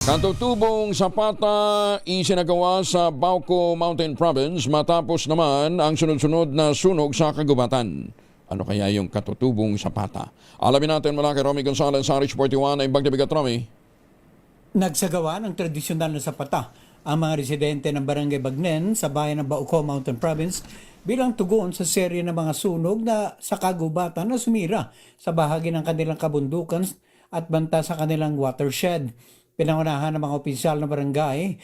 Katutubong Zapata isinagawa sa Bauco Mountain Province matapos naman ang sunod-sunod na sunog sa kagubatan. Ano kaya yung katutubong Zapata? Alamin natin mula kay Romy Gonzalez sa RH 41 ay Bagdabigat. Romy. Nagsagawa ng tradisyonal na sapata ang mga residente ng Barangay Bagnen sa bayan ng Bauco Mountain Province bilang tugon sa serye ng mga sunog na sa kagubatan na sumira sa bahagi ng kanilang kabundukan at banta sa kanilang watershed. Pinangunahan ng mga opisyal ng barangay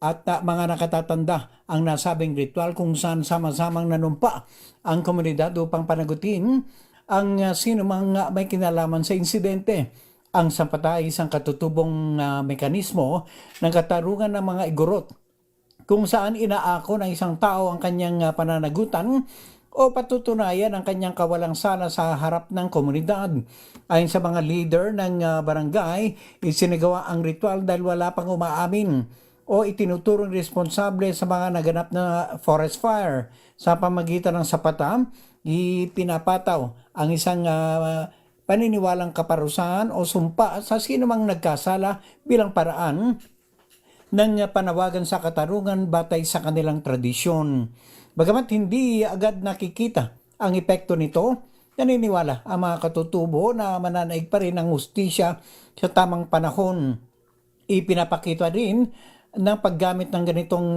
at mga nakatatanda ang nasabing ritual kung saan sama-samang nanumpa ang komunidad upang panagutin ang sino mang may kinalaman sa insidente. Ang sapata ay isang katutubong mekanismo ng katarungan ng mga igorot kung saan inaako ng isang tao ang kanyang pananagutan o patutunayan ang kanyang kawalang sala sa harap ng komunidad. Ayon sa mga leader ng barangay, isinagawa ang ritual dahil wala pang umaamin o itinuturong responsable sa mga naganap na forest fire. Sa pamagitan ng sapata, ipinapataw ang isang paniniwalang kaparusahan o sumpa sa sinumang nagkasala bilang paraan ng panawagan sa katarungan batay sa kanilang tradisyon. Bagamat hindi agad nakikita ang epekto nito, naniniwala ang mga katutubo na mananaig pa rin ang hustisya sa tamang panahon. Ipinapakita rin ng paggamit ng ganitong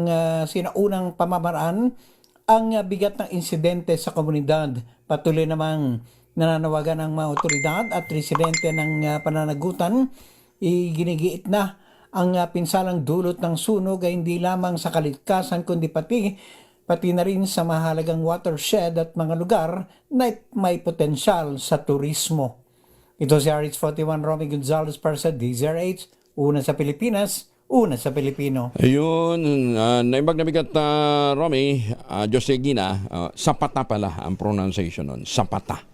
sinaunang pamamaraan ang bigat ng insidente sa komunidad. Patuloy namang nananawagan ng mga otoridad at residente ng pananagutan, iginigiit na ang pinsalang dulot ng sunog ay hindi lamang sa kaligtasan kundi pati na rin sa mahalagang watershed at mga lugar na may potensyal sa turismo. Ito si RH 41 Romy Gonzalez para sa DZRH, una sa Pilipinas, una sa Pilipino. Ayun, naimbag na bigat, Romy, Jose Gina, Zapata pala ang pronunciation nun, Zapata.